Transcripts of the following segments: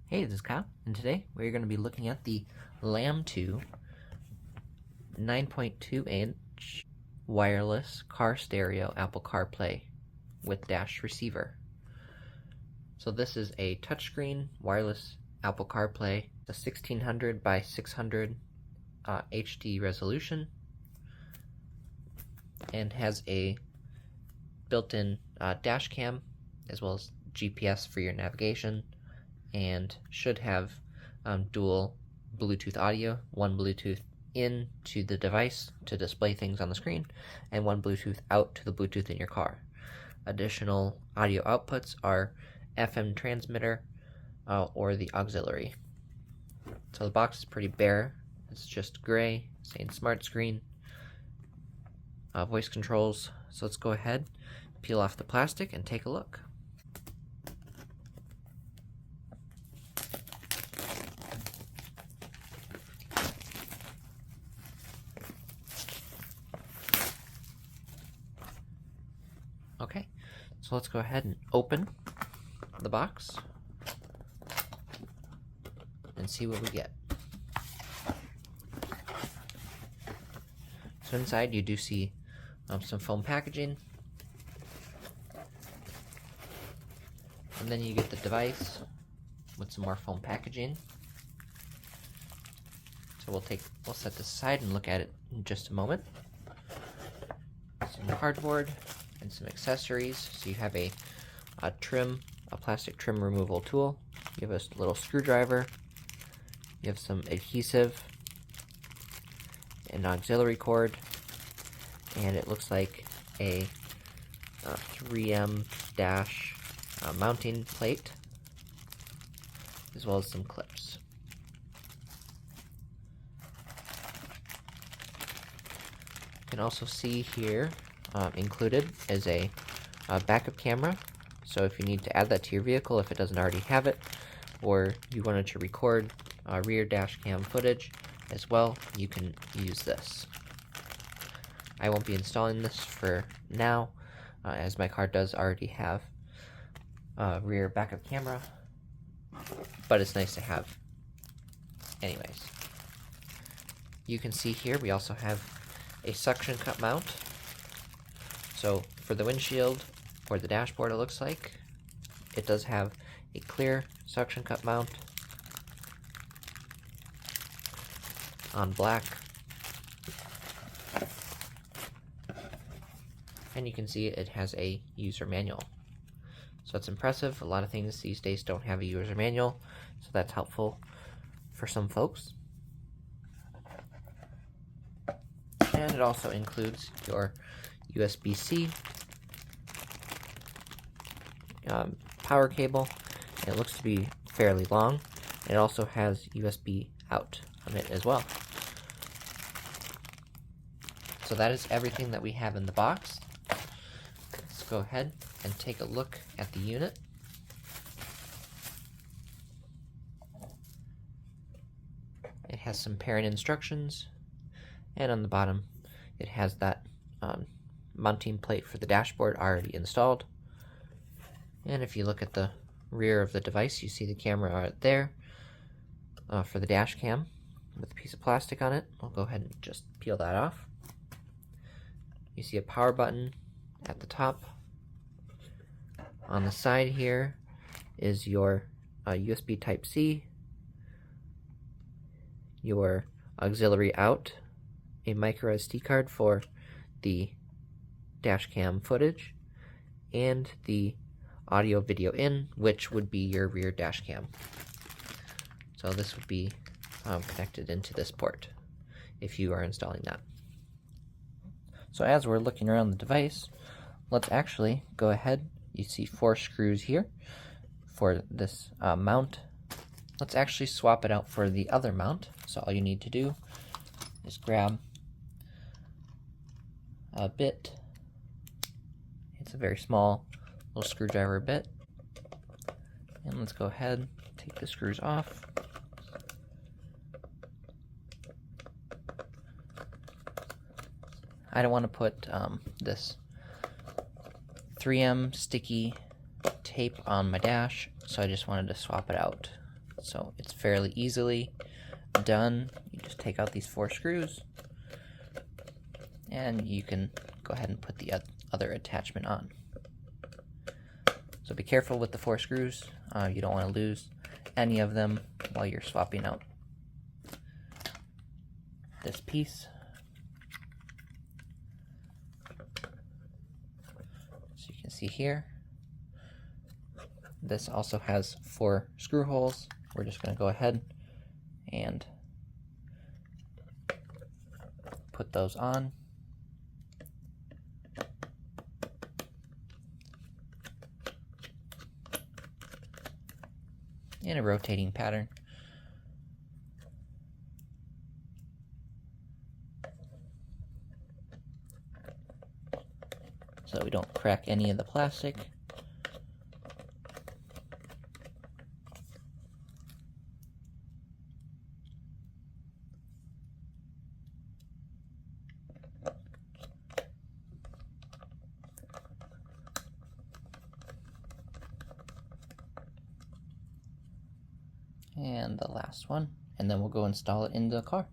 Hey, this is Kyle, and today we're going to be looking at the LAMTOO 9.2-inch wireless car stereo Apple CarPlay with dash receiver. So this is a touchscreen wireless Apple CarPlay, a 1600 by 600 HD resolution, and has a built-in dash cam as well as GPS for your navigation, and should have dual Bluetooth audio, one Bluetooth in to the device to display things on the screen, and one Bluetooth out to the Bluetooth in your car. Additional audio outputs are FM transmitter or the auxiliary. So the box is pretty bare. It's just gray, saying smart screen, voice controls. So let's go ahead, peel off the plastic and take a look. Okay, so let's go ahead and open the box and see what we get. So inside you do see some foam packaging, and then you get the device with some more foam packaging. So we'll set this aside and look at it in just a moment. Some cardboard and some accessories. So you have a plastic trim removal tool. You have a little screwdriver. You have some adhesive, an auxiliary cord, and it looks like a 3M dash mounting plate, as well as some clips. You can also see here included is a backup camera, so if you need to add that to your vehicle if it doesn't already have it, or you wanted to record rear dash cam footage as well, you can use this. I won't be installing this for now, as my car does already have rear backup camera, but it's nice to have anyways. You can see here we also have a suction cup mount. So for the windshield or the dashboard, it looks like it does have a clear suction cup mount on black, and you can see it has a user manual. So it's impressive. A lot of things these days don't have a user manual, so that's helpful for some folks. And it also includes your USB-C power cable. It looks to be fairly long. It also has USB out on it as well. So that is everything that we have in the box. Let's go ahead and take a look at the unit. It has some pairing instructions, and on the bottom it has that mounting plate for the dashboard already installed. And if you look at the rear of the device, you see the camera right there for the dash cam with a piece of plastic on it. I'll go ahead and just peel that off. You see a power button at the top. On the side here is your USB Type-C, your auxiliary out, a micro SD card for the dash cam footage, and the audio video in, which would be your rear dash cam. So this would be connected into this port if you are installing that. So as we're looking around the device, let's actually go ahead. You see 4 screws here for this mount. Let's actually swap it out for the other mount. So all you need to do is grab a bit. It's a very small little screwdriver bit. And let's go ahead, take the screws off. I don't want to put this 3M sticky tape on my dash, so I just wanted to swap it out So it's fairly easily done. You just take out these 4 screws and you can go ahead and put the other attachment on. So be careful with the 4 screws. You don't want to lose any of them while you're swapping out this piece. So you can see here, this also has 4 screw holes. We're just going to go ahead and put those on. In a rotating pattern. So we don't crack any of the plastic. And the last one, and then we'll go install it in the car.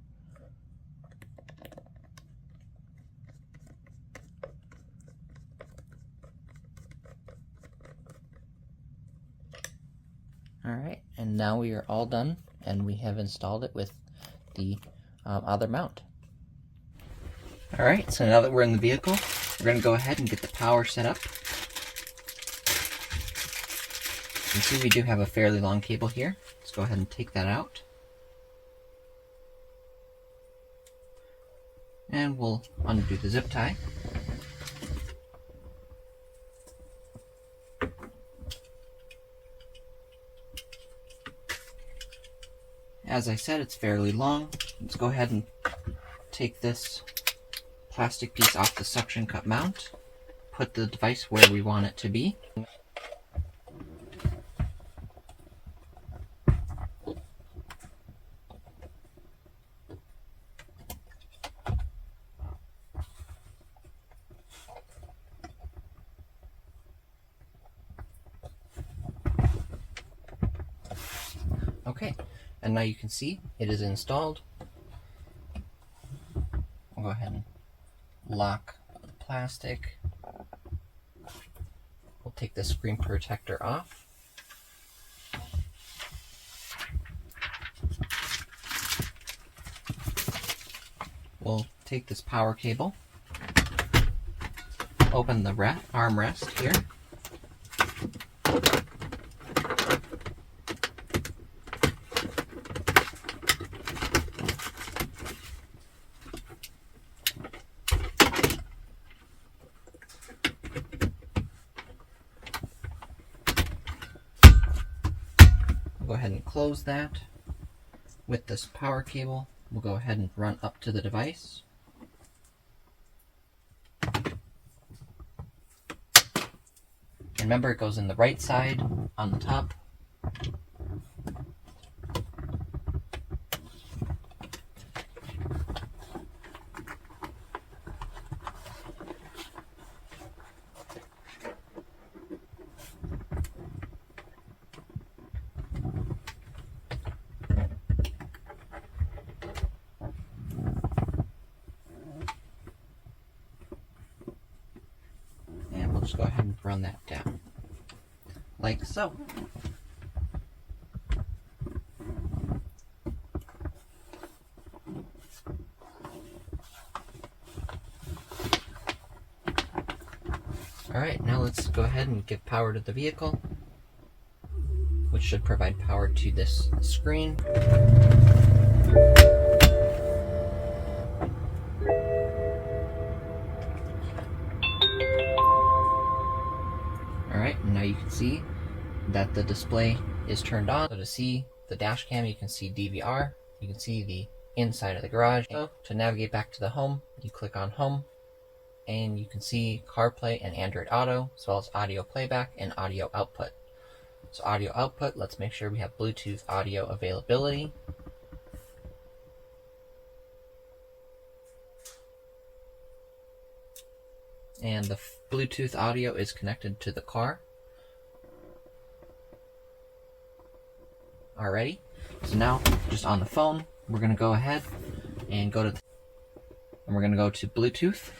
Alright, and now we are all done, and we have installed it with the other mount. Alright, so now that we're in the vehicle, we're going to go ahead and get the power set up. You can see we do have a fairly long cable here. Let's go ahead and take that out. And we'll undo the zip tie. As I said, it's fairly long. Let's go ahead and take this plastic piece off the suction cup mount, put the device where we want it to be. Okay, and now you can see it is installed. We'll go ahead and lock the plastic. We'll take the screen protector off. We'll take this power cable, open the armrest here. Go ahead and close that. With this power cable, we'll go ahead and run up to the device. Remember, it goes in the right side on the top. Just go ahead and run that down, like so. Alright, now let's go ahead and give power to the vehicle, which should provide power to this screen. Alright, now you can see that the display is turned on. So to see the dash cam, you can see DVR, you can see the inside of the garage. So to navigate back to the home, you click on home, and you can see CarPlay and Android Auto, as well as audio playback and audio output. So audio output, let's make sure we have Bluetooth audio availability. And the Bluetooth audio is connected to the car. already. So now, just on the phone, we're going to go ahead and go to Bluetooth.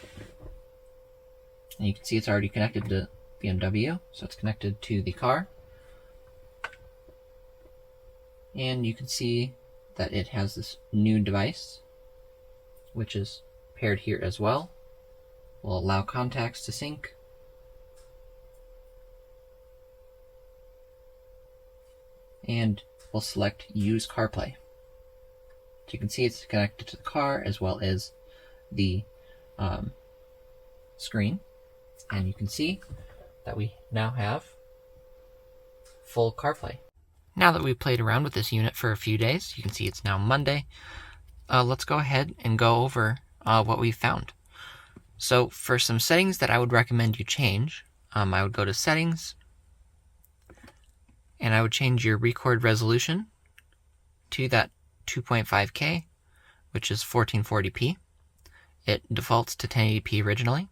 And you can see it's already connected to BMW, so it's connected to the car. And you can see that it has this new device, which is paired here as well. Will allow contacts to sync. And we'll select Use CarPlay. So you can see it's connected to the car as well as the screen. And you can see that we now have full CarPlay. Now that we've played around with this unit for a few days, you can see it's now Monday. Let's go ahead and go over what we've found. So for some settings that I would recommend you change, I would go to Settings, and I would change your record resolution to that 2.5K, which is 1440p. It defaults to 1080p originally.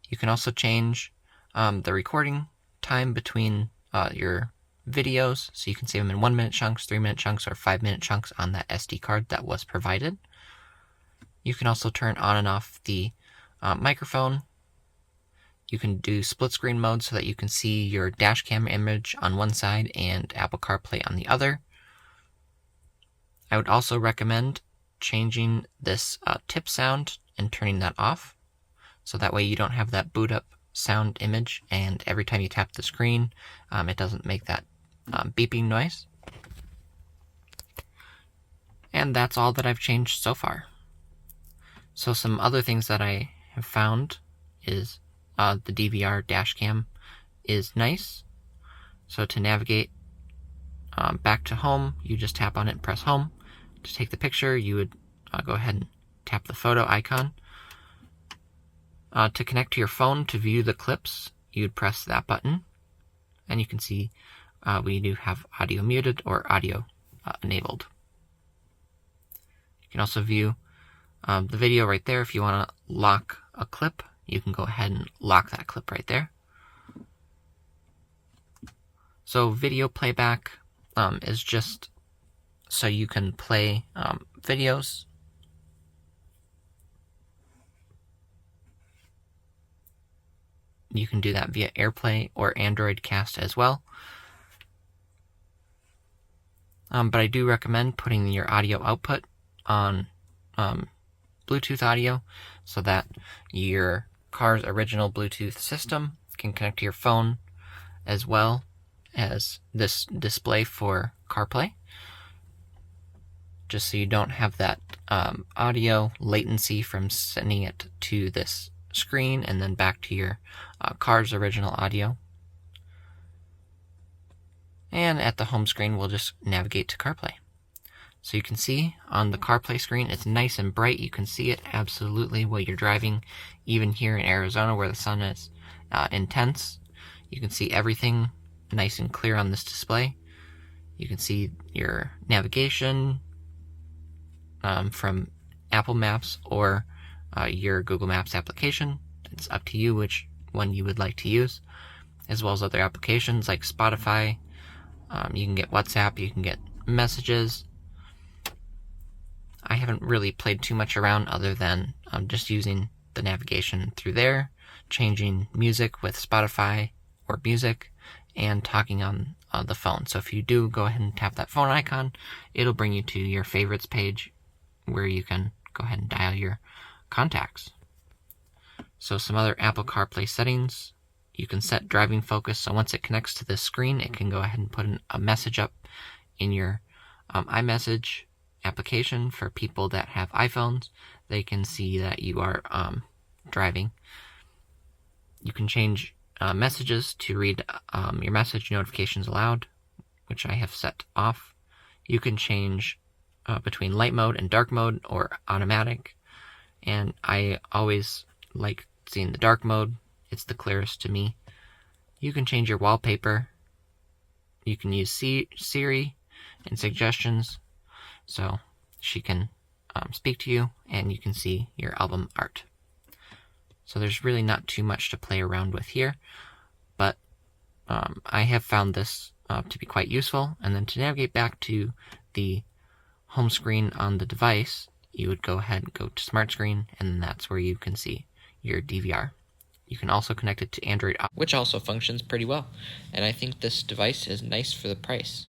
You can also change the recording time between your videos, so you can save them in 1 minute chunks, 3 minute chunks, or 5 minute chunks on that SD card that was provided. You can also turn on and off the microphone. You can do split screen mode so that you can see your dash cam image on one side and Apple CarPlay on the other. I would also recommend changing this tip sound and turning that off, so that way you don't have that boot up sound image, and every time you tap the screen, it doesn't make that beeping noise. And that's all that I've changed so far. So some other things that I have found is the DVR dash cam is nice. So to navigate back to home, you just tap on it and press home. To take the picture, you would go ahead and tap the photo icon. To connect to your phone to view the clips, you'd press that button, and you can see we do have audio muted or audio enabled. You can also view the video right there. If you want to lock a clip, you can go ahead and lock that clip right there. So video playback is just so you can play videos. You can do that via AirPlay or Android Cast as well. But I do recommend putting your audio output on Bluetooth audio so that your car's original Bluetooth system can connect to your phone as well as this display for CarPlay, just so you don't have that audio latency from sending it to this screen and then back to your car's original audio. And at the home screen, we'll just navigate to CarPlay. So you can see on the CarPlay screen, it's nice and bright. You can see it absolutely while you're driving. Even here in Arizona where the sun is intense, you can see everything nice and clear on this display. You can see your navigation from Apple Maps or your Google Maps application. It's up to you which one you would like to use, as well as other applications like Spotify. You can get WhatsApp, you can get messages. I haven't really played too much around other than just using the navigation through there, changing music with Spotify or music, and talking on the phone. So if you do go ahead and tap that phone icon, it'll bring you to your favorites page where you can go ahead and dial your contacts. So some other Apple CarPlay settings. You can set driving focus, so once it connects to this screen, it can go ahead and put a message up in your iMessage application for people that have iPhones. They can see that you are driving. You can change messages to read your message notifications aloud, which I have set off. You can change between light mode and dark mode or automatic, and I always like seeing the dark mode. It's the clearest to me. You can change your wallpaper. You can use Siri and suggestions, so she can speak to you, and you can see your album art. So there's really not too much to play around with here, but I have found this to be quite useful. And then to navigate back to the home screen on the device, you would go ahead and go to Smart Screen, and that's where you can see your DVR. You can also connect it to Android Auto, which also functions pretty well. And I think this device is nice for the price.